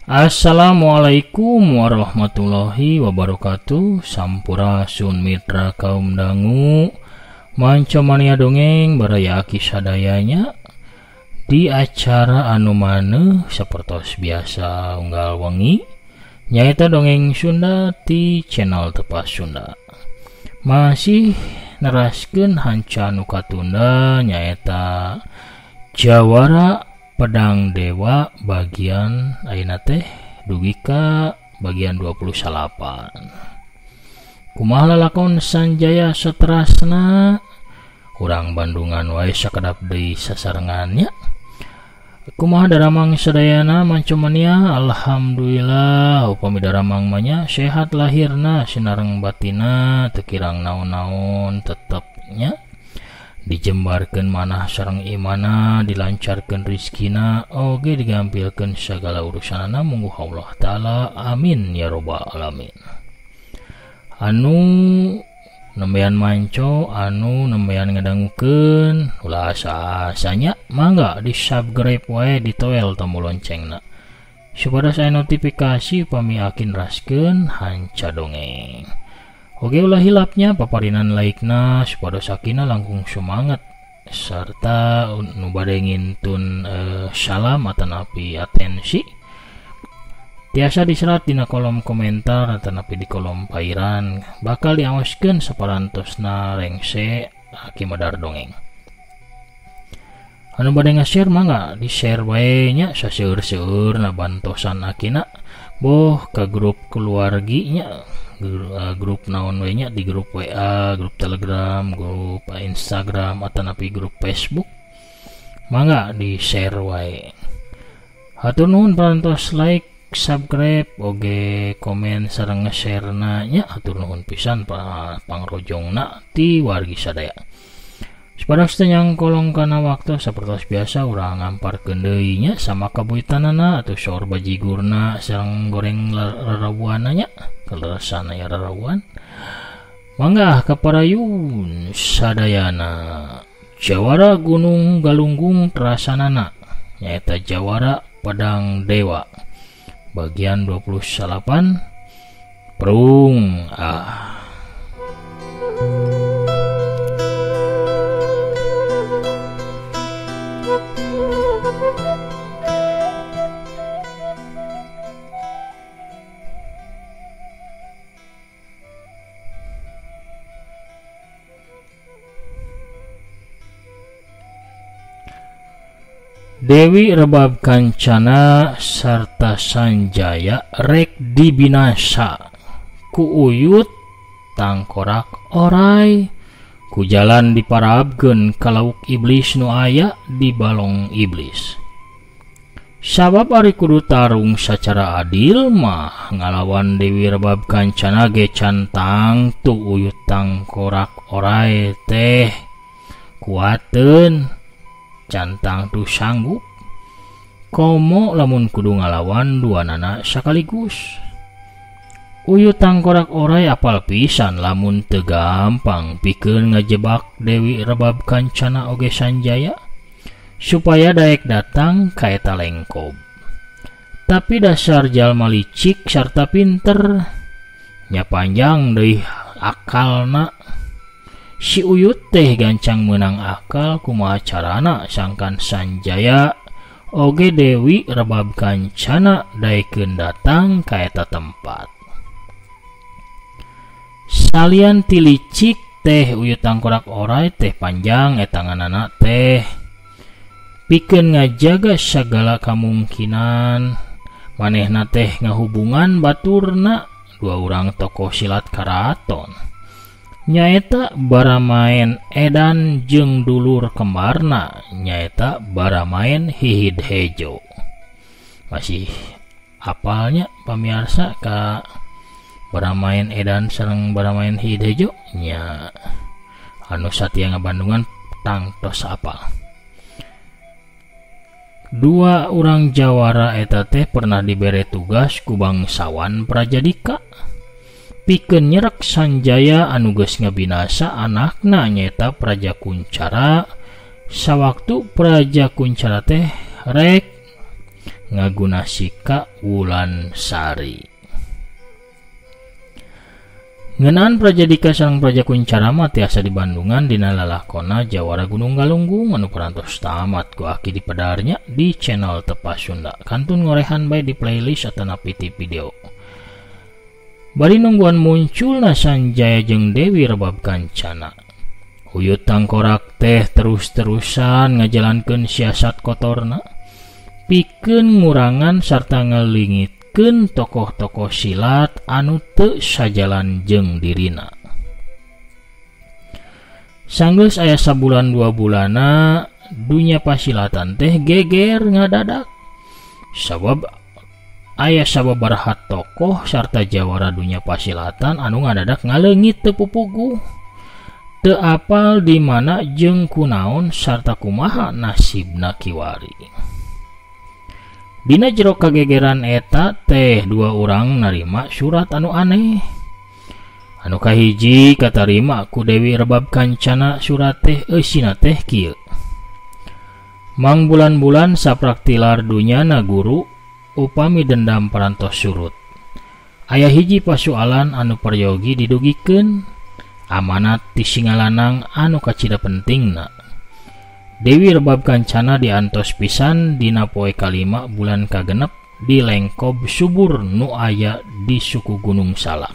Assalamualaikum warahmatullahi wabarakatuh. Sampurasun mitra kaum dangu, mancomania dongeng barayaki sadayanya di acara anu maneh sapertos biasa unggal wengi nyaeta dongeng Sunda ti channel Tepas Sunda. Masih neraskeun hanca anu katunda nyaeta Jawara Pedang Dewa bagian ayeuna teh dugi ka bagian 28. Kumaha lalakon Sanjaya saterasna urang Bandungan wae sakedap deui sasarengannya. Kumaha daramang sadayana mancomania? Alhamdulillah upami daramang manya sehat lahirna sinareng batina teu kirang naon-naon tetepnya dijembarkeun manah sareng imana, dilancarkeun rizkina, oge digampilkeun sagala urusanana munggu Allah Ta'ala, amin ya robbal alamin. Anu nembean manco, anu nembean ngadangukeun ulah asa-asanya mangga di subscribe wae di toel tombol loncengna supaya saya notifikasi upami akin raskeun hanca dongeng. Oke ulah hilapnya paparinan laikna supaya sakina langkung semangat serta nu bade ngintun salam atanapi atensi tiasa diserat dina kolom komentar atanapi di kolom pairan bakal diawaskeun saparantosna rengse aki madar dongeng. Anu bade nge-share mangga di-share bae nya saseur-seur na bantosan akina boh ka grup keluarginya, grup naon we nya di grup WA, grup Telegram, grup Instagram atanapi grup Facebook mangga di-share wae. Hatur nuhun parantos like, subscribe, oge komen sareng nge-share na nya hatur nuhun pisan pangrojongna ti wargi sadaya. Sepadas tenyang kolong kana waktu sapertos biasa urang ngamparkeun deui nya sama kabuitanana atuh sor bajigurna sareng goreng rarawuanna nya kaleresan aya rarawuan. Mangga kaparayun sadayana Jawara Gunung Galunggung Trasanana nyaeta Jawara Pedang Dewa bagian 28 Perung Dewi Rebab Kancana sarta Sanjaya rek dibinasa ku Uyut Tangkorak Oray ku jalan diparaabkeun ka lauk iblis nu aya di balong iblis. Sabab ari kudu tarung sacara adil mah ngalawan Dewi Rebab Kancana ge cantang tu Uyut Tangkorak Oray teh kuateun cantang tu sanggup komo lamun kudu ngalawan dua nana sakaligus. Uyut Tangkorak Oray apal pisan lamun teu gampang pikeun ngajebak Dewi Rebab Kancana oge Sanjaya supaya daek datang ka eta lengkob. Tapi dasar jalma licik sarta pinter nya panjang deui akalna. Si Uyut teh gancang menang akal kumaha carana sangkan Sanjaya oge Dewi Rebab Kancana daekeun datang ka eta tempat. Salian ti licik teh Uyut Tangkorak Oray teh panjang eta nganana teh pikeun ngajaga sagala kamungkinan manehna teh ngahubungan baturna dua urang tokoh silat karaton nyaeta Baramaen Edan jeung dulur kembarna nyaeta Baramaen Hihid Hejo. Masih apalnya pamirsa ka Baramaen Edan sareng Baramaen Hihid Hejo nya anu satia ngabandungan tangtos apal. Dua urang jawara eta teh pernah dibere tugas ku bangsawan Prajadika pikeun nyerek Sanjaya anu geus ngabinasa anakna nyaeta Praja Kuncara sawaktu Praja Kuncara teh rek ngagunasika Wulan Sari. Ngeunaan prajadika sareng praja kuncara mah tiasa di Bandungan dina lalakonna Jawara Gunung Galunggung anu parantos tamat ku Aki di Pedarnya di channel Tepas Sunda. Kantun ngorehan bae di playlist atau napi ti video. Bari nungguan munculna Sanjaya jeung Dewi Rebab Kancana. Uyut tangkorak teh terus-terusan ngajalankeun siasat kotorna. Pikeun ngurangan sarta ngalingitkeun tokoh-tokoh silat anu teu sajalan jeung dirina. Sanggeus aya sabulan 2 bulana dunya pasilatan teh geger ngadadak. Sabab aya sababaraha tokoh sarta jawara dunya pasilatan anu ngadadak ngaleungit teu pupuguh. Teu apal di mana jeung kunaon sarta kumaha nasibna kiwari. Dina jero kagegeran eta teh 2 urang narima surat anu aneh. Anu kahiji katarima ku Dewi Rebab Kancana surat teh eusina teh kieu. Mang bulan-bulan saprak tilar dunyana guru upami dendam parantos surut. Aya hiji pasoalan anu peryogi didugikeun amanat ti singalanang anu kacida pentingna. Dewi Rebab Kancana diantos pisan dina poe kalima bulan kagenep di lengkob subur nu aya di suku Gunung Salak.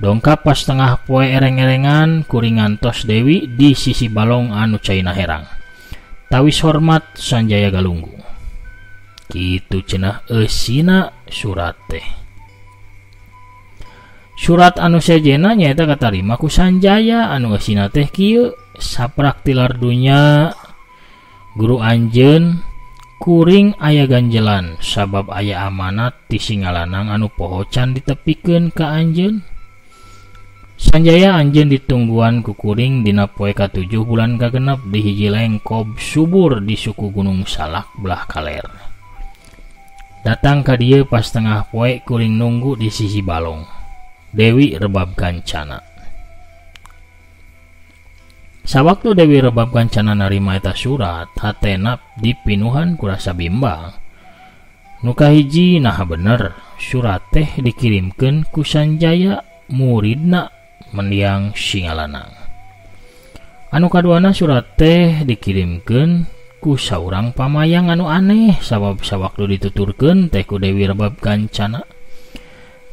Dongkap pas tengah poe ereng-erengan kuring ngantos Dewi di sisi balong anu caina herang. Tawis hormat Sanjaya Galunggung. Kitu cenah eusina surat teh. Surat anu sejena nyaeta katarima ku Sanjaya anu eusina teh kieu. Saprak tilar dunya guru anjeun kuring aya ganjelan sabab aya amanat ti singalanang anu pohocan ditepikeun ka anjeun. Sanjaya anjeun ditungguan ku kuring dina poe ka-7 bulan kagenep di hiji lengkob subur di suku Gunung Salak belah kaler. Datang ka dieu pas tengah poe kuring nunggu di sisi balong. Dewi Rebab Kancana. Sawaktu Dewi Rebab Kancana narima eta surat, hatena dipinuhan ku rasa bimbang. Nu kahiji nah bener, surat teh dikirimkeun ku Sanjaya muridna mendiang singalanang. Anu kaduana surat teh dikirimkeun ku saurang pamayang anu aneh sabab sawaktu dituturkeun teh ku Dewi Rebab Kancana.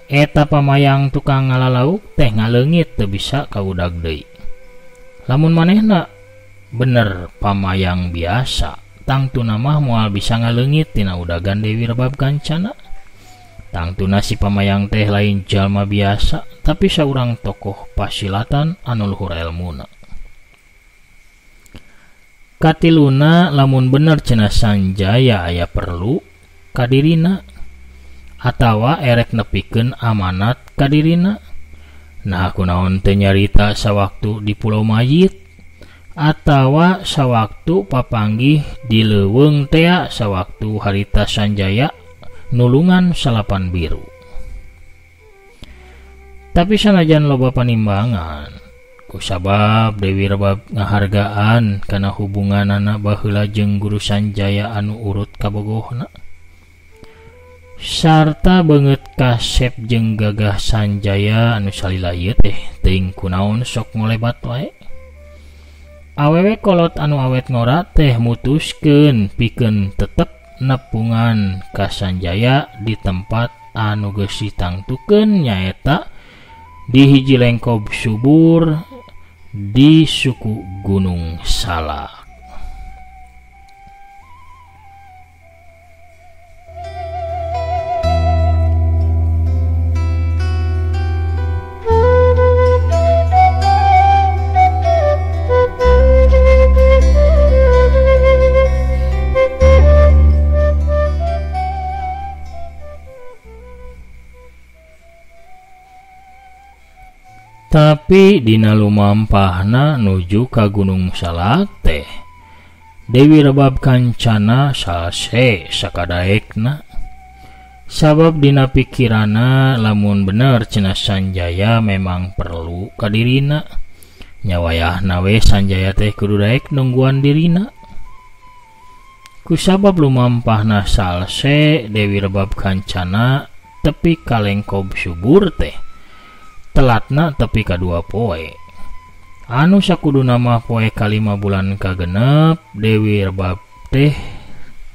Eta pamayang tukang ngalalauk teh ngaleungit teu bisa kaudag deui. Lamun manehna bener pamayang biasa, tangtuna mah moal bisa ngaleungit tina udagan Dewi Rebab Kancana. Tangtuna si pamayang teh lain jalma biasa, tapi saurang tokoh pasilatan anu luhur elmuna. Katiluna lamun bener cenah Sanjaya aya perlu kadirina atawa erek nepikeun amanat kadirina. Nah kunaon teu nyarita sawaktu di Pulau Mayit atawa sawaktu papanggih di leuweung tea sawaktu harita Sanjaya nulungan salapan biru. Tapi sanajan loba panimbangan kusabab Dewi Rebab ngahargaan kana hubunganana baheula jeung guru Sanjaya anu urut kabogohna. Sarta banget kasep jeung gagah Sanjaya anu salila ieu teh teuing kunaon sok ngolebat wae. Awewe kolot anu awet ngora teh mutuskeun pikeun tetep nepungan ka Sanjaya di tempat anu geus ditangtukeun nyaeta di hiji lengkob subur di suku Gunung Salak. Tapi dina lumampahna nuju ka Gunung Salak teh Dewi Rebab Kancana salse sakadaekna. Sabab dina pikirana lamun bener cenah Sanjaya memang perlu kadirina, nyawayahna we Sanjaya teh kudu daek nungguan dirina. Kusabab lumampahna salse Dewi Rebab Kancana tepi kalengkob subur teh telatna tepi kadua poe. Anu sakudu nama poe kalima bulan kagenep Dewi Rebab teh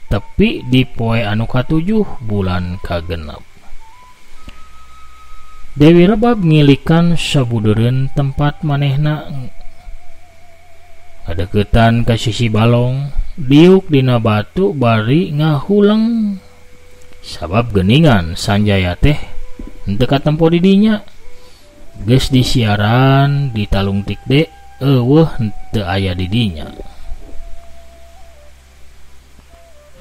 tepi di poe anu katujuh bulan kagenep. Dewi Rebab ngilikan sabudereun tempat manehna ngadeukeutan ka sisi balong, diuk dina batu bari ngahuleng sabab geuningan Sanjaya teh henteu katempo di dinya. Geus disiaran di Talung Tikde eueuh henteu aya di dinya.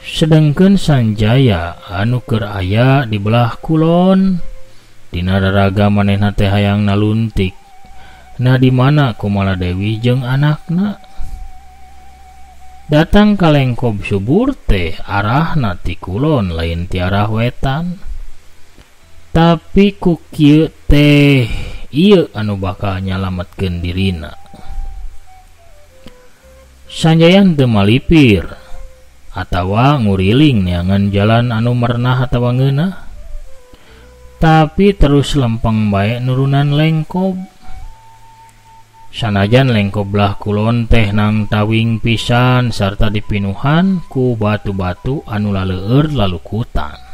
Sedengkeun Sanjaya anu keur aya di belah kulon dina raraga manehna teh hayang naluntik. Nah di mana Kumala Dewi jeung anakna datang ka lengkob subur teh arahna ti kulon lain ti arah wetan. Tapi ku kieu teh ieu anu bakal nyalametkeun dirina. Sanjaya teu malipir atawa nguriling neangan jalan anu merenah atawa ngeunah, tapi terus lempeng bae nurunan lengkob. Sanajan lengkob belah kulon teh nang tawing pisan sarta dipinuhan ku batu-batu anu laleur lalukutan.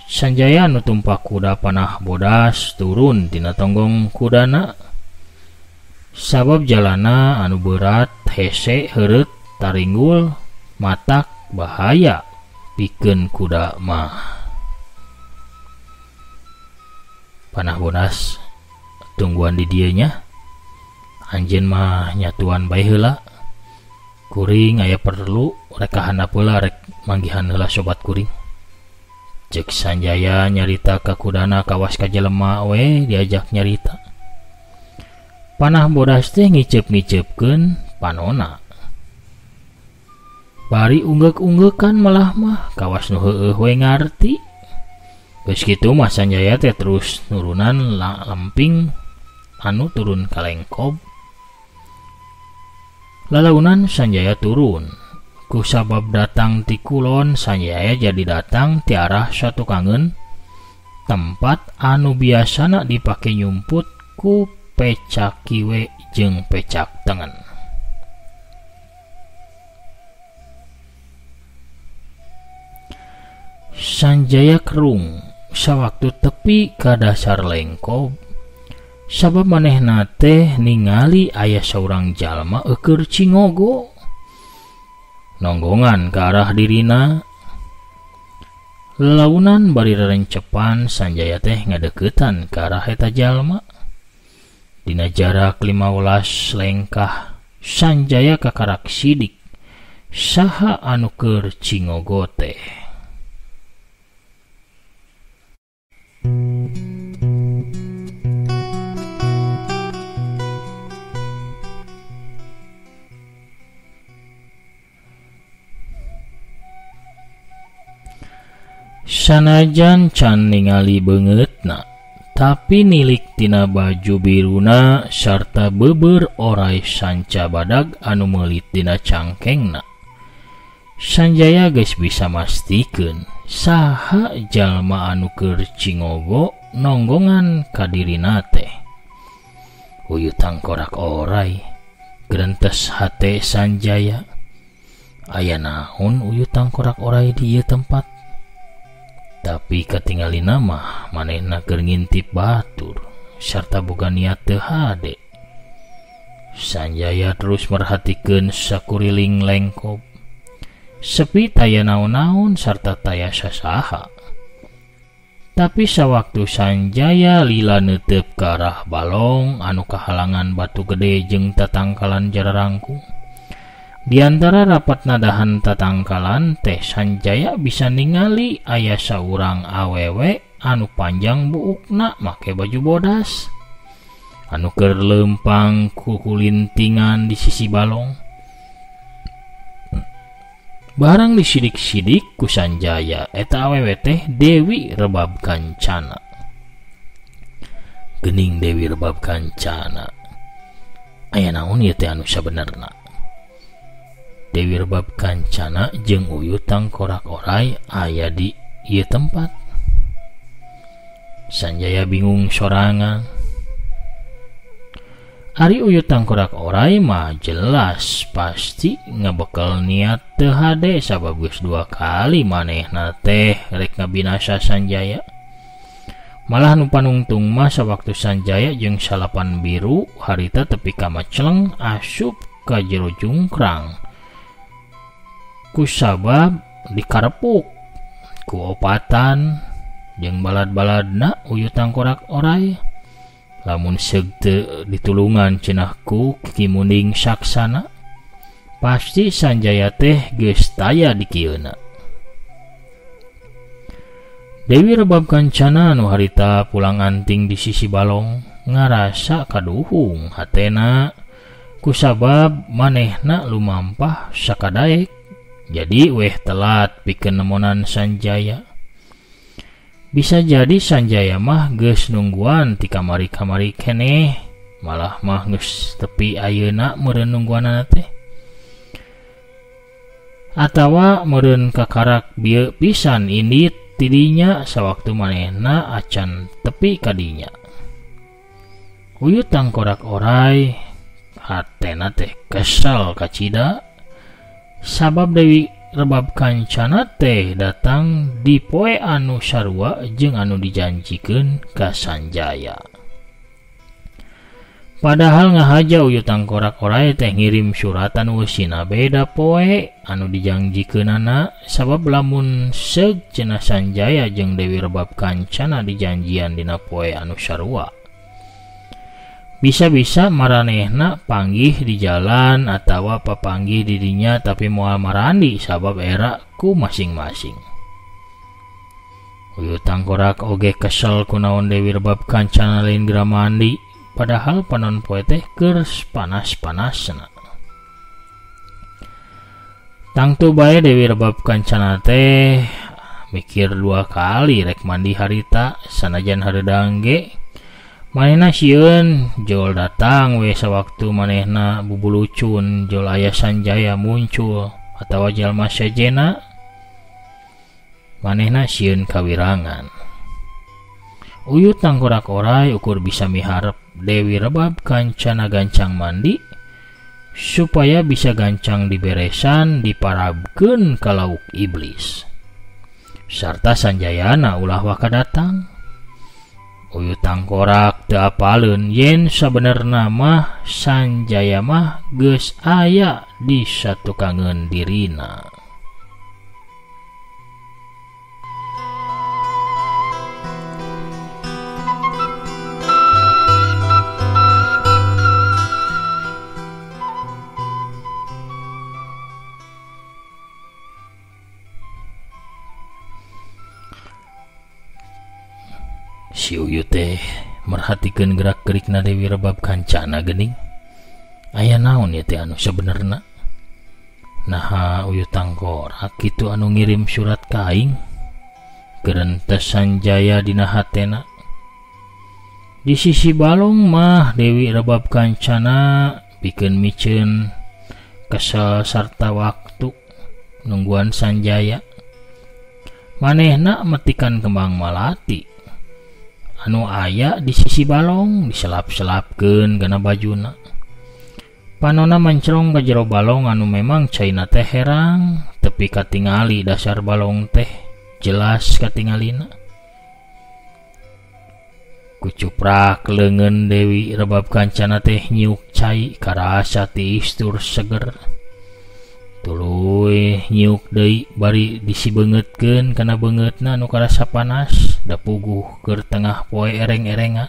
Sanjaya anu tumpak kuda panah bodas turun tina tonggong kudana sabab jalana anu berat hese heureut taringgul matak bahaya pikeun kuda mah. Panah bodas tungguan di dieu nya. Anjeun mah nyatuan bae heula. Kuring aya perlu rek handap heula rek manggihan heula sobat kuring. Cek Sanjaya nyarita ka kudana kawas ka jelema we diajak nyarita. Panah bodas teh ngicep-ngicepkeun panona. Bari unggek-unggekan malah mah kawas nu heueuh we ngarti. Geus kitu mah Sanjaya teh terus nurunan lemping anu turun ka lengkob. Lalaunan Sanjaya turun. Ku sabab datang ti kulon Sanjaya jadi datang ti arah satukangeun tempat anu biasana dipake nyumput ku pecak kiwe jeung pecak tengen. Sanjaya kerung sawaktu tepi ka dasar lengkob sabab manehna teh ningali aya saurang jalma keur cingogo nonggongan ke arah dirina. Launan bari rerencepan Sanjaya teh ngadeuketan ke arah eta jalma. Dina jarak 15 lengkah Sanjaya kakarak sidik saha anu keur cingogo teh. Sanajan can ningali beungeutna, tapi nilik tina baju biruna sarta beubeur oray sanca badag anu meulit dina cangkengna. Sanjaya geus bisa mastikeun saha jalma anu keur cingogo nonggongan ka dirina teh. Uyuh tangkorak oray, gerentes hate Sanjaya. Aya naon uyuh tangkorak oray di ieu tempat? Tapi katingalina mah manehna keur ngintip batur sarta boga niat teu hade. Sanjaya terus merhatikeun sakuriling lengkob. Sepi taya naon-naon sarta taya sasaha. Tapi sawaktu Sanjaya lila neuteup ka arah balong anu kahalangan batu gede jeung tatangkalan jararangkung. Di antara rapat nadahan tatangkalan teh Sanjaya bisa ningali aya saurang awewe anu panjang buukna make baju bodas anu keur leumpang ku kulintingan di sisi balong. Barang disidik-sidik ku Sanjaya eta awewe teh Dewi Rebab Kancana. Geuning Dewi Rebab Kancana. Aya naon ieu teh anu sabenerna? Dewi Rebab Kancana jeung Uyut Tangkorak Oray aya di ieu tempat. Sanjaya bingung sorangan. Ari Uyut Tangkorak Oray mah jelas pasti ngebekel niat teu hade sabab geus 2 kali manehna teh rek ngabinasa Sanjaya. Malah nu panungtung mah sawaktu Sanjaya jeung Salapan Biru harita tepi ka Maceleng asup ka jero jungkrang. Kusabab dikarepuk ku opatan jeung balad-baladna Uyut Tangkorak Oray. Lamun seug teu ditulungan cenahku Ki Munding Saksana, pasti Sanjaya teh geus taya di kieuna. Dewi Rebab Kancana nu harita pulang anting di sisi balong ngarasa kaduhung hatena kusabab manehna lumampah sakadaek. Jadi weh telat pikeun nemonan Sanjaya. Bisa jadi Sanjaya mah geus nungguan ti kamari-kamari keneh, malah mah geus tepi ayeuna meureun nungguanana teh. Atawa meureun kakarak bieu pisan indit tidinya sawaktu manehna acan tepi kadinya. Uyut Tangkorak Oray hatena teh kesel kacida sabab Dewi Rebab Kancana teh datang di poe anu sarua jeung anu dijanjikeun ka Sanjaya. Padahal ngahaja Uyut Tangkorak Oray teh ngirim surat anu eusina beda poe anu dijanjikeunana sabab lamun seug cenah Sanjaya jeung Dewi Rebab Kancana dijanjian dina poe anu sarua. Bisa-bisa maranehna panggih di jalan atawa papanggih di dinya tapi moal marandi sabab era ku masing-masing. Uyut Tangkorak oge kesel kunaon Dewi Rebab Kancana lain geura mandi, padahal panon poe teh keur panas-panasna. Tangtu bae Dewi Rebab Kancana teh mikir 2 kali rek mandi harita sanajan hareudang ge. Manehna sieun jol datang we sawaktu manehna bubulucun jol aya Sanjaya muncul atawa jalma sejena manehna sieun kawirangan. Uyut Tangkorak Oray ukur bisa miharep Dewi Rebab Kancana gancang mandi supaya bisa gancang diberesan diparabkeun ka lauk iblis. Sarta Sanjayana ulah waka datang. Uyut Tangkorak teu apaleun yen sabenerna mah Sanjaya mah geus aya di satukangeun dirina. Si Uyut teh merhatikeun gerak-gerikna Dewi Rebab Kancana geuning. Aya naon ieu teh anu sabenerna? Naha Uyut Tangkorak kitu anu ngirim surat ka aing? Geureunteu Sanjaya dina hatena. Di sisi balong mah Dewi Rebab Kancana pikeun miceun kesel sarta waktu nungguan Sanjaya. Manehna metikan kembang malati anu aya di sisi balong diselap-selapkeun gana bajuna. Panonna mancrong ka jero balong anu memang caina teh herang, tepi katingali dasar balong teh jelas katingalina. Kucuprak leungeun Dewi Rebab Kancana teh nyiuk cai karasa ti istur seger. Tuluy nyiuk deui bari disibeungeutkeun kana beungeutna anu karasa panas da puguh keur tengah poe ereng-erengan.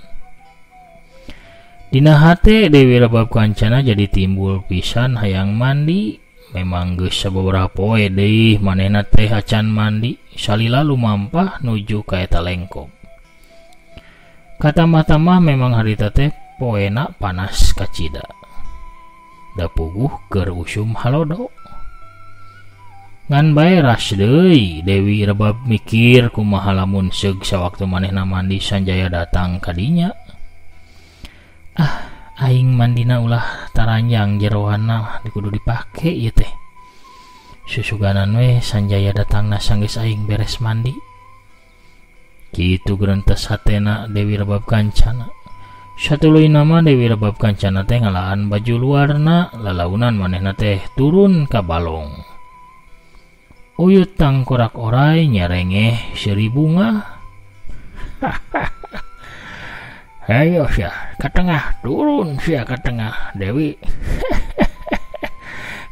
Dina hate Dewi Rebab Kancana jadi timbul pisan hayang mandi. Memang geus sababaraha poe deui manehna teh acan mandi salila lumampah nuju ka eta lengkop. Katamah-tamah memang harita teh poena panas kacida. Da puguh keur usum halodo. Ngan bae ras deui Dewi Rebab mikir kumaha lamun seug sawaktu manehna mandi Sanjaya datang ka dinya. Aing mandina ulah taranjang jeroanna kudu dipake ieu teh. Susuganan we Sanjaya datangna sanggeus aing beres mandi. Kitu gerentes hatena Dewi Rebab Kancana. Satuluy nama Dewi Rebab Kancana teh ngalaan baju luarna, lalaunan manehna teh turun ka balong. Uyut tangkorak oray nyerengeh seri bunga. Ayo sia ka tengah, turun sia ka tengah Dewi.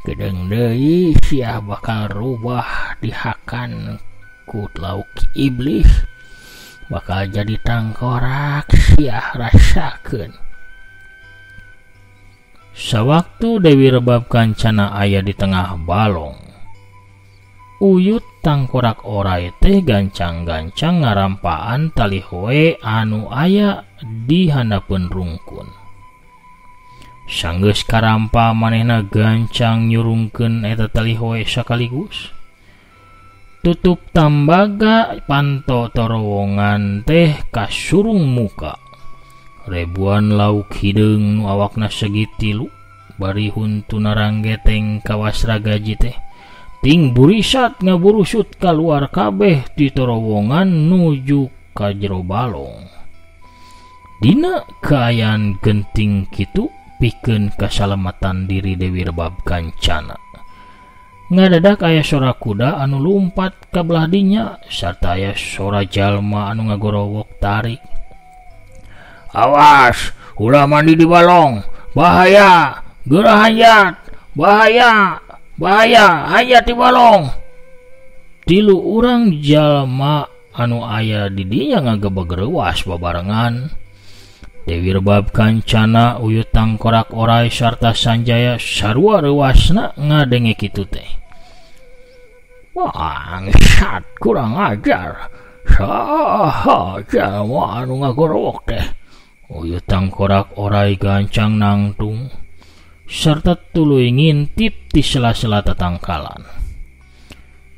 Gedeng deui sia bakal rubah dihakan ku lauk iblis. Bakal jadi tangkorak sia rasakeun. Sawaktu Dewi Rebab Kancana aya di tengah balong, uyut tangkorak oray teh gancang-gancang ngarampaan tali hoe anu aya di handapeun rungkun. Sanggeus karampa manehna gancang nyurungkeun eta tali hoe sakaligus. Tutup tambaga panto terowongan teh kasurung muka. Ribuan lauk hideung nu awakna segi 3 bari huntuna ranggeteng kawasra gaji teh ting burisat ngaburusut kaluar kabeh di terowongan nuju ka jero balong. Dina kaayaan genting kitu pikeun kasalamatan diri Dewi Rebab Kancana. Ngadadak aya sora kuda anu lumpat ka belah dinya sarta aya sora jalma anu ngagorowok tarik. Awas, ulah mandi di balong, bahaya, geurah hayat, bahaya, bahaya, hayat di balong. 3 urang jalma anu aya di dinya ngagebeg-rewas babarengan. Dewi Rebab Kancana, uyut tangkorak oray sarta Sanjaya sarua rewasna ngadenge kitu teh. Bangsat, kurang ajar. Saha jalma anu ngagorowok teh. Uyut tangkorak oray gancang nangtung sarta tuluy ngintip di sela-sela tatangkalan.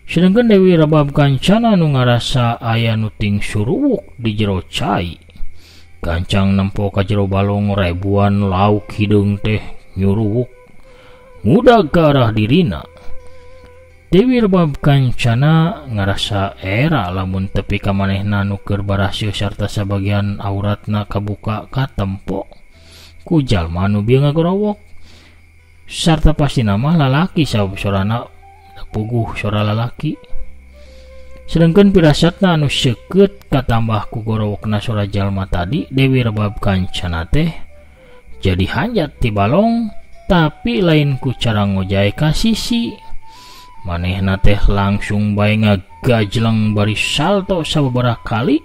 Sedangkan Dewi Rebab Kancana anu ngarasa aya nu ting suruwuk di jero cai. Gancang nempo ka jero balong ribuan lauk hideung teh nyuruwuk ngudag ke arah dirina. Dewi Rebab Kancana ngarasa era lamun tepi ka manehna nu keur barasih sarta sabagian auratna kabuka ka tempo ku jalma anu bieu ngagorowok. Sarta pasti nama lalaki sabab sorana puguh sora lalaki. Sedangkan pirasatna anu seukeut katambah ku gorowokna sora jalma tadi, Dewi Rebab Kancana teh jadi hanjat ti balong tapi lain ku cara ngojae ka sisi. Manehna teh langsung bae ngagajleng bari salto sababaraha kali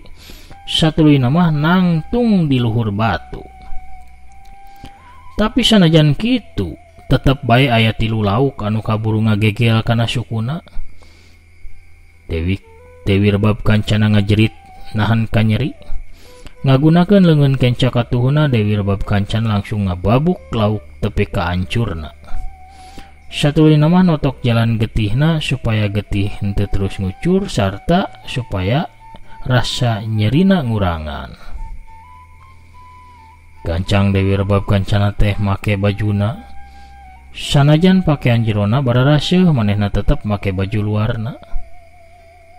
satuluy nama nangtung di luhur batu. Tapi sanajan kitu tetep bae aya 3 lauk anu kaburu ngagegel kana sukuna. Dewi Rebab Kancana ngajerit nahan ka nyeri. Ngagunakeun leungeun kenca katuhuna, Dewi Rebab Kancana langsung ngababuk lauk tepi ka ancurna. Satuluy nama notok jalan getihna supaya getih henteu terus ngucur sarta supaya rasa nyerina ngurangan. Gancang Dewi Rebab Kancana teh make bajuna. Sanajan pakaian jerona bararaseuh manehna tetep make baju luarna.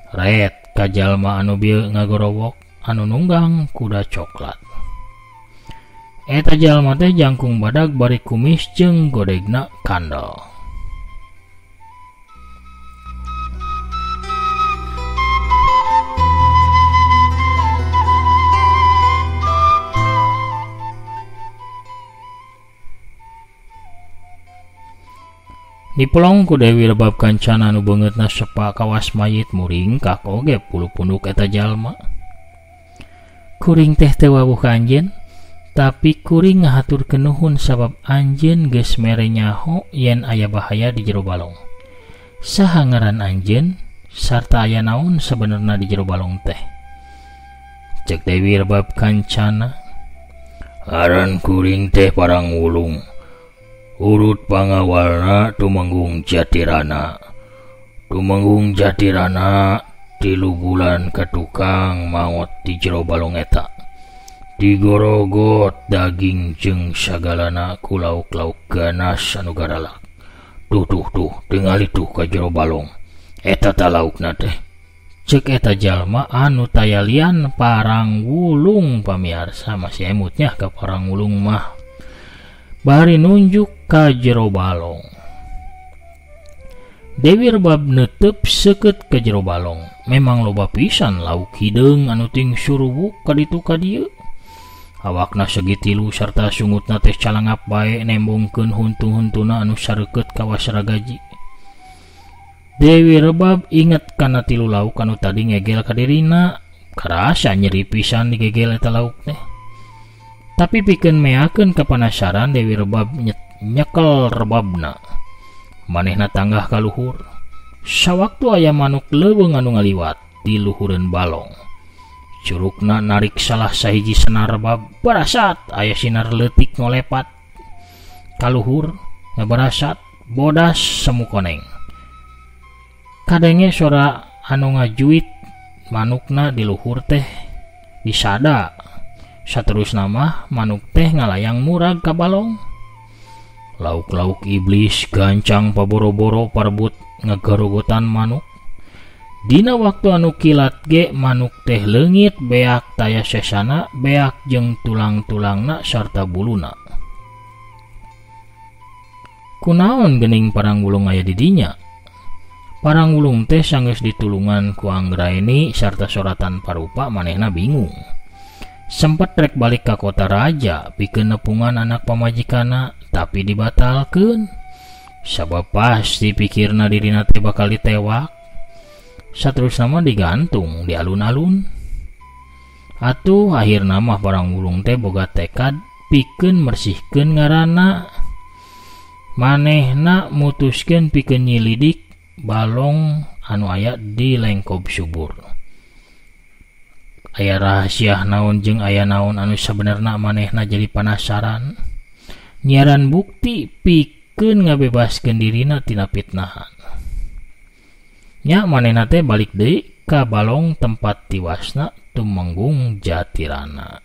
Ret ka jalma anu bieu ngagorowok anu nunggang kuda coklat. Eta jalma teh jangkung badag bari kumis jeung godegna kandel. Dipelong ku Dewi Rebab Kancana nu beungeutna sepa kawas mayit muring kak oge puluh punduk eta jalma. Kuring teh teu wawuh ka anjeun, tapi kuring ngahaturkeun nuhun sabab anjeun geus mere nyaho yen aya bahaya di jero balong. Saha ngaran anjeun sarta aya naon sabenerna di jero balong teh? Cek Dewi Rebab Kancana. Aran kuring teh Parangwulung. Urut pangawalna Tumenggung Jatirana. Tumenggung Jatirana 3 bulan ka tukang maot di jero balong eta. Digorogot daging jeung sagalana ku lauk-lauk ganas anu garalak. Tuh, tingali tuh ka jero balong. Eta ta laukna teh. Cek eta jalma anu tayalian parang wulung pamiarsa, masih emutnya ke parang wulung mah. Bari nunjuk ka jero balong. Dewi Rebab netep seket ke jero balong. Memang loba pisan lauk hideung anu ting surubuk kaditu ka dieu. Awakna segitilu sarta sungutna teh calangap bae nembongkeun huntu-huntuna anu sareukeut ka wasra gaji. Dewi Rebab inget kana tilu lauk anu tadi ngegel ka dirina, karasa nyeri pisan digegel eta lauk teh. Tapi pikeun meakeun kapanasaran Dewi Rebab nyekel rebabna. Manehna tanggah ka luhur. Sawaktu aya manuk leuweung anu ngaliwat di luhureun balong. Curugna narik salah sahiji senar rebab, barasat aya sinar leutik ngolepat ka luhur, ngabarasat bodas semu koneng. Kadenge sora anu ngajuit manukna di luhur teh disada. Saterusna mah manuk teh ngalayang murag ka balong. Lauk-lauk iblis gancang paboro-boro parebut ngagarogotan manuk. Dina waktu anu kilat ge manuk teh leungit beak taya sesana, beak jeung tulang-tulangna sarta buluna. Kunaon geuning parang wulung aya di dinya? Parang wulung teh sanggeus ditulungan ku Anggraeni sarta soratan parupa, manehna bingung. Sempet rek balik ka kota raja pikeun nepungan anak pamajikanna, tapi dibatalkeun. Sabab pasti pikirna dirina teh bakal ditewak. Saterusna mah digantung di alun-alun. Atuh akhirna mah parang wulung teh boga tekad pikeun mersihkeun ngaranna. Manehna mutuskeun pikeun nyilidik balong anu aya di lengkob subur. Aya rahasia naon jeung aya naon anu sabenerna manehna jadi penasaran. Nyiaran bukti pikeun ngabebaskeun dirina tina fitnahan. Nya manehna teh balik deui ka balong tempat tiwasna tumenggung jatirana.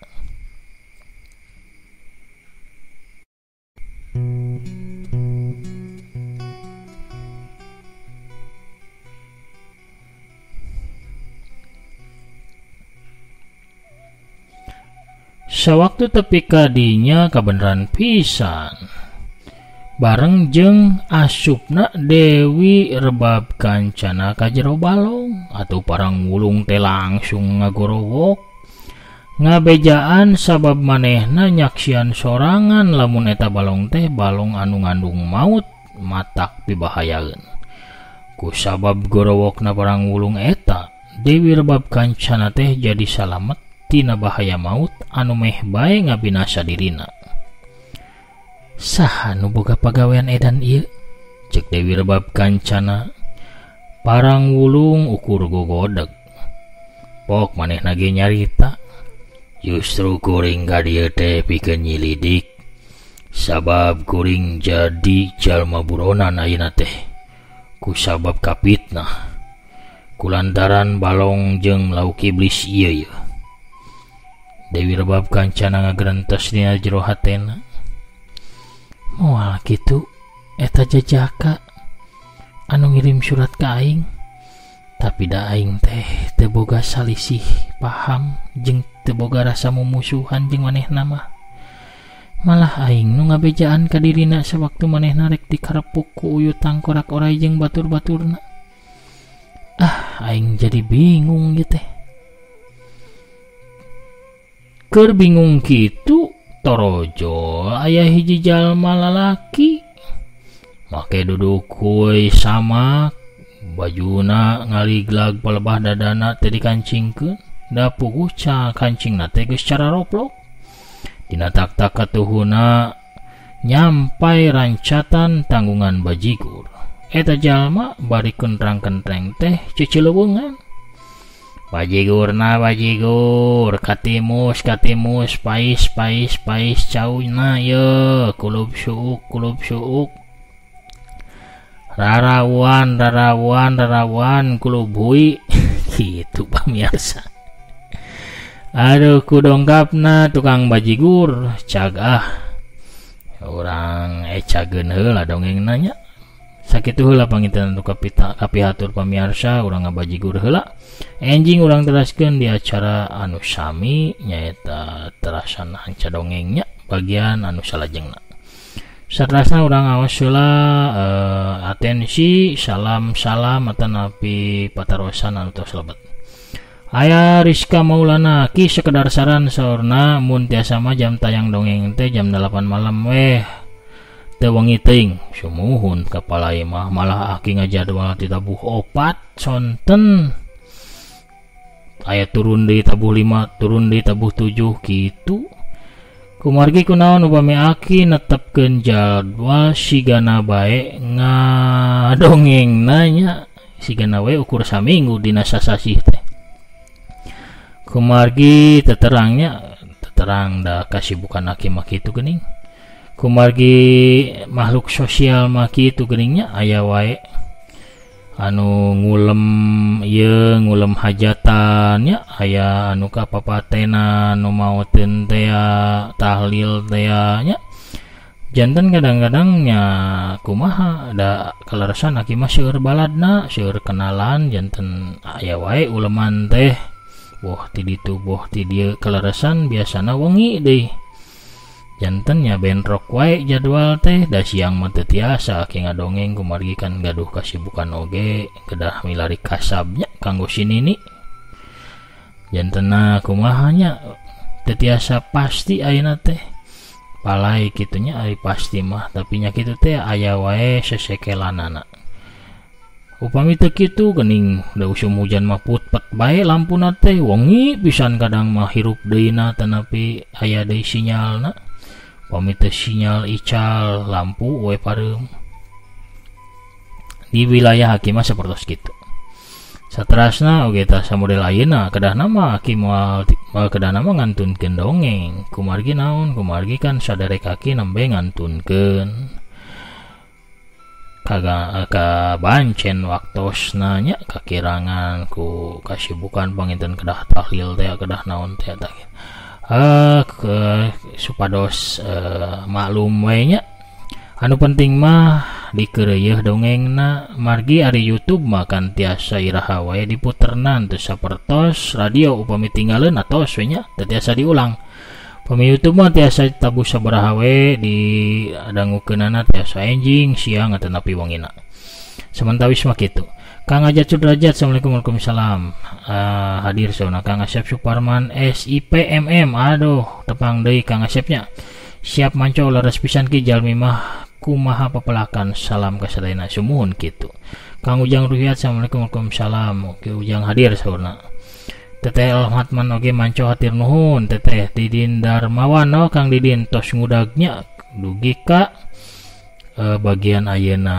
Sawaktu tepi ka dinya kabeneran pisan. Bareng jeung asupna Dewi Rebab kancana ka jero balong, atuh parang wulung teh langsung ngagorowok. Ngabejaan sabab manehna nyaksian sorangan lamun eta balong teh balong anu ngandung maut matak pibahayaeun. Ku sabab gorowokna parang wulung eta, Dewi Rebab kancana teh jadi salamet tina bahaya maut anu meh bae ngabinasa dirina. Saha nu boga pagawean edan ieu? Cek Dewi Rebab kancana. Parang wulung ukur gogodeg. Pok manehna ge nyarita. Justru kuring ka dieu teh pikeun nyilidik. Sabab kuring jadi jalma buronan ayeuna teh. Ku sabab kapitnah. Kulantaran balong jeung lauk iblis ieu. Dewi Rebab kancana ngagrentes dina jero hatena. Moal kitu eta jajaka anu ngirim surat ka aing, tapi da aing teh teu boga salisih paham jeung teu boga rasa mumusuhan jeung manehna mah. Malah aing nu ngabejaan ka dirina sawaktu manehna rek dikarepuk ku uyut tangkorak oray jeung batur-baturna. Aing jadi bingung ieu teh. Keur bingung kitu torojo aya hiji jalma lalaki make duduk kuy samak, bajuna ngaliglag palebah dadana teh dikancingkeun, da puguh ca kancingna teh geus cara roplok. Dina tak-tak katuhuna nyampai rancatan tanggungan bajigur. Eta jalma bari kentrang-kentreng teh cicileuweungan. Bajigurna bajigur, katimus pais cauna ye, kulub suuk. Rarawan kulub hui. Gitu pamirsa. Aduh kudongkapna tukang bajigur cagah. Urang ecageun heula dongeng nanya. Sakitu heula panginten untuk kapihatur pamirsa urang ngabajigur heula. Enjing urang teraskeun di acara anu sami nyaeta terasana hanca dongengnya bagian anu salajengna. Satrasna urang aos heula atensi salam atanapi patarosan anu tos lebet. Aya Rizka Maulana ki sekedar saran saurna mun tiasa mah jam tayang dongeng teh jam 8 malam weh teu wengi teuing sumuhun kepala imah malah aki ngajadwal ti tabuh 4 sonten aya turun di tabuh 5 turun di tabuh 7 kitu kumargi kunaon upami aki netepkeun jadwal sigana bae ngadongeng nanya sigana we ukur saminggu dina sasasih teh kumargi teterang da kasibukan aki mah kitu geuning kumargi makhluk sosial mah kitu geuningnya aya wae anu ngulem hajatan nya aya anu kapapatena nu maoteun teh tahlil teh nya janten kadang-kadang nya kumaha da kaleresan aki mah seueur baladna seueur kenalan janten aya wae uleman teh boh ti ditu boh ti dieu kaleresan biasana wengi deui jantennya bentrok wae jadwal teh da siang mah teu tiasa aki ngadongeng kumargi kan gaduh kasibukan oge kedah milari kasabnya kanggo sinini jantenna kumaha nya teu tiasa pasti ayeuna teh palai kitunya ari pasti mah tapi nya kitu teh aya wae sesekelanana upami teu kitu geuning da usum hujan mah putpet bae lampuna teh wengi pisan kadang mah hirup deuna tanapi aya deui sinyalna upami teu sinyal ical lampu we pareum di wilayah aki mah sapertos kitu saterasna oge tah samodel ayeuna kedahna mah aki moal kedahna mah ngantunkeun dongeng kumargi naon kumargi kan sadere kaki nembe ngantunkeun ka bancen waktosna nya kakirangan ku kasibukan panginten kedah tahlil teh kedah naon teh tah supados maklum we nya anu penting mah dikeureuh dongengna margi ari YouTube mah kan tiasa iraha wae diputerna teu sapertos radio upami tinggalin atos we nya teu tiasa diulang upami YouTube mah tiasa tabuh sabaraha we di dangukeunana tiasa enjing siang atau napi wangina semantawis mah kitu Kang Ajat Sudrajat Assalamualaikum Waalaikumsalam hadir sauna Kang Asep Suparman SIPMM aduh tepang deui Kang Asepnya siap manco leres pisan ki jalmi mah kumaha papelakan salam kasadayana sumuhun kitu Kang Ujang Ruhiat Assalamualaikum Waalaikumsalam oke Ujang hadir sauna Teteh Almatman oge manco hatir nuhun Teteh Didin Darmawan oh Kang Didin tos ngudagnya dugi ka bagian ayeuna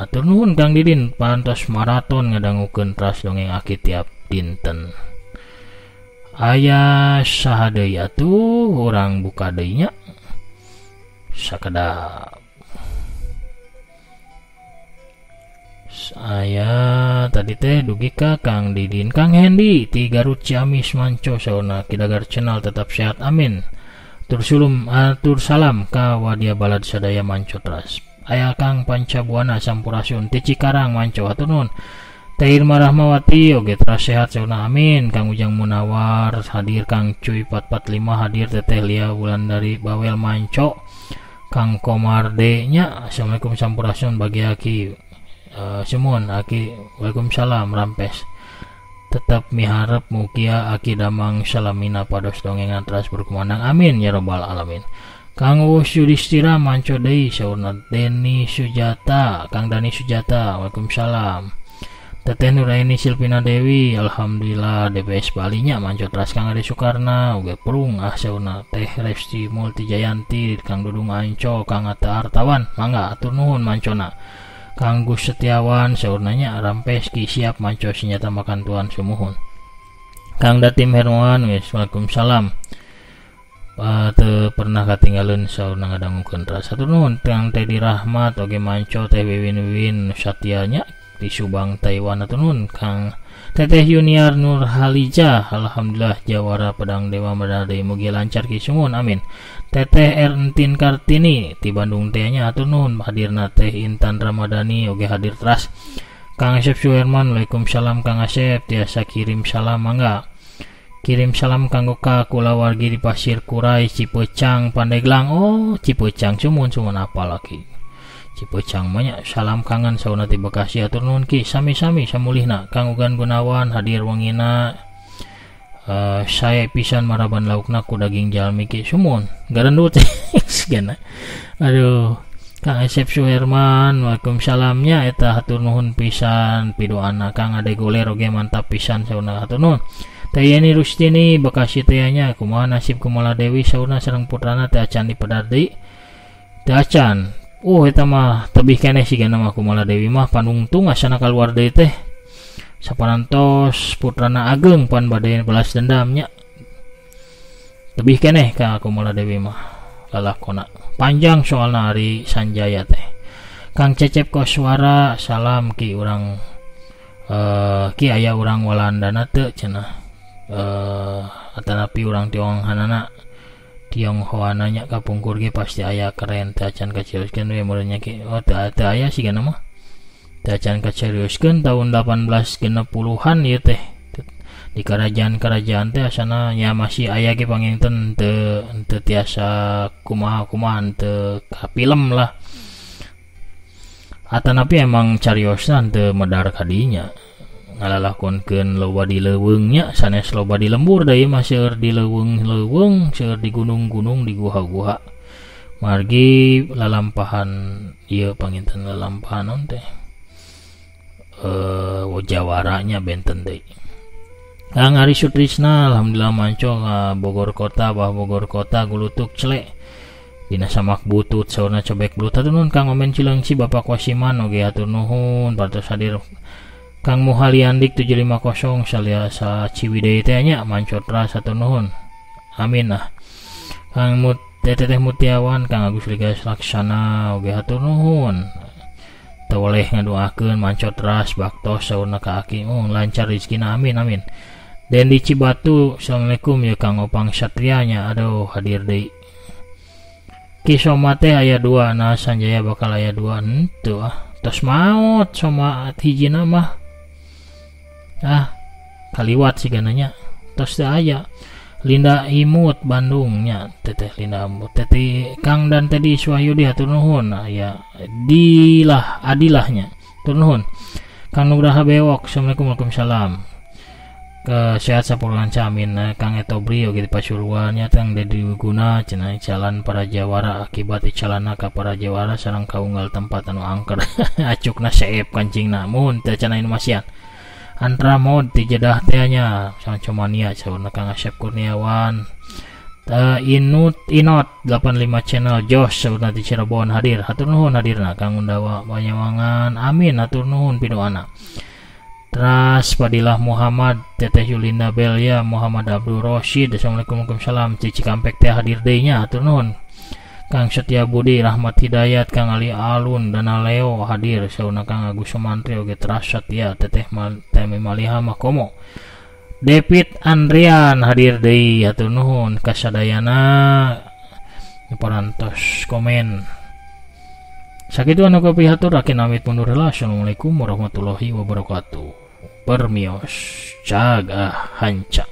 hatur nuhun Kang Didin pantos maraton ngadangukeun tras dongeng aki tiap dinten aya saha deui atuh urang buka deui nya sakedap saya tadi teh dugi ka Kang Didin Kang Hendi ti Garut Ciamis manco sauna Kidagar Channel tetap sehat amin tur salam ka wadia balad sadaya manco tras aya Kang Pancabuana Sampurasun ti Cikarang manco hatur nuhun Teh Irma Rahmawati oge tras sehat sauna amin Kang Ujang Munawar hadir Kang Cuy 445 hadir Teteh Lia Wulandari Bawel manco Kang Komar D nya Assalamualaikum Sampurasun bagi aki Semun aki Waalaikumsalam rampes tetap miharap mukia aki damang salamina pados dongengan teras berkumandang amin ya robbal alamin Kang Uus Yudhistira manco deui saurna Deni Sujata Kang Dani Sujata Waalaikumsalam Teteh Nuraini Silvina Dewi alhamdulillah DPS Bali nya manco teras Kang Ade Sukarna uga perung saurna Teh Resti Multijayanti Kang Dudung Anco Kang Atta Hartawan mangga atur nuhun mancona Kang Gus Setiawan saurnanya rampes ki siap manco senjata makan tuan sumuhun Kang Datim Hermawan Waalaikumsalam teu pernah katinggalin saurna ngadangukeun tras satur nuhun Kang Tedi Rahmat oge manco Teh Wiwin Satyanya di Subang Taiwan atur nuhun. Kang Teteh Yuniar Nur Halija, alhamdulillah jawara pedang dewa medade mugi lancar ki sumun amin. Teteh Entin Kartini ti Bandung tehnya atur nuhun hadirna Teh Intan Ramadhani oge hadir teras. Kang Asep Suherman, waalaikumsalam Kang Asep, tiasa kirim salam mangga. Kirim salam kanggo ka kulawargi di Pasir Kurai Cipecang Pandeglang. Oh Cipecang sumun apa lagi Cipecang banyak salam kangen sauna ti Bekasi atur nuhun ki sami-sami samulihna. Kang Ugan Gunawan hadir wangina. Saya pisan maraban laukna ku daging jalmi ki sumun garendut segana. Aduh Kang Asep Suherman, waalaikumsalamnya eta hatur nuhun pisan pidoana. Kang Ade Goler oge mantap pisan sauna hatur nuhun. Teh Yeni Rustini Bekasi tehnya kumaha nasib Kumala Dewi sauna sareng putrana teh acan di Pedardi teh acan. Eta mah tebih keneh sigana mah Kumala Dewi mah panungtung asana kaluar deui teh saparantos putrana Ageng pan bade balas dendamnya. Tebih keneh ka Kumala Dewi mah lalakona. Panjang soalna Ari Sanjaya teh. Kang Cecep Koswara salam ki urang ki aya urang Walandana teu cenah. Atanapi urang Tionghanana Tionghoananya kapungkur ge pasti aya keren teh acan kaciriuskeun we meureunnya ki. Oh teu aya sigana mah. Teh acan kaciriuskeun tahun 1860-an ieu teh. Di kerajaan-kerajaan teh asana nya masih aya ge pangingten teu tiasa kumaha-kumaha teu kapilem lah. Atanapi emang cariosna teu medar kadinya. Ngalalahkonkeun loba di leuweungnya sanes loba di lembur deui mah seueur di leuweung seueur di gunung-gunung di guha-guha. Margi lalampahan ieu panginten lalampahan naon teh Jawaranya benten deui. Kang Ari Sutrisna alhamdulillah manco Bogor Kota Bogor Kota Gulutuk Cele dina samak butut saurna cobek belut hatur nuhun. Kang Omen Cileungsi Bapak Wasiman oge hatur nuhun partos hadir. Kang Muhaliandik 750 saliasa Ciwidey teh nya mancot ras hatur nuhun amin ah. Kang Teteh Mutiawan Kang Agus Ligas Laksana oge hatur nuhun teu oleh ngadoakeun mancot ras baktos saurna ka Aki lancar rezekina amin amin. Dan di Cibatu assalamualaikum ya Kang Opang Satrianya aduh hadir deui. Ki Soma teh aya 2 nah Sanjaya bakal aya 2 henteu tos maot Soma hijina mah kaliwat sigananya tos teu aya. Linda Imut Bandungnya Teteh Linda Imut Teteh Kang dan Tedi Swahyudi hatur nuhun aya dilah adilahnya hatur nuhun. Kang Nugraha Bewok assalamualaikum waalaikumsalam sehat sapuran camin. Kang Etobri oge di Pasuruan nya tang Dedi Wiguna cenah jalan para jawara akibat icalana ka para jawara sareng kaunggal tempat anu angker acukna seep kancingna mun teu cenah inu masian. Antra mod di Jeddah tehnya Sancomania saurna Kang Asep Kurniawan. Inot 85 channel Jos saurna di Cirebon hadir hatur nuhun hadirna. Kang Undawa Banyawangan amin hatur nuhun pidoana. Teras Fadilah Muhammad Teteh Yulinda Belia Muhammad Abdul Rosyid assalamualaikum waalaikumsalam. Cici Kampek teh hadir deui nya hatur nuhun. Kang Setia Budi Rahmat Hidayat Kang Ali Alun Dana Leo hadir sauna Kang Agus Sumantri oge teras Satya Teteh Temi Maliha Makomo. David Andrian hadir deui hatur nuhun kasadayana parantos komen. Sakitu anu kapihatur akin amit mundur heula. Assalamualaikum warahmatullahi wabarakatuh. Permios jaga hanca.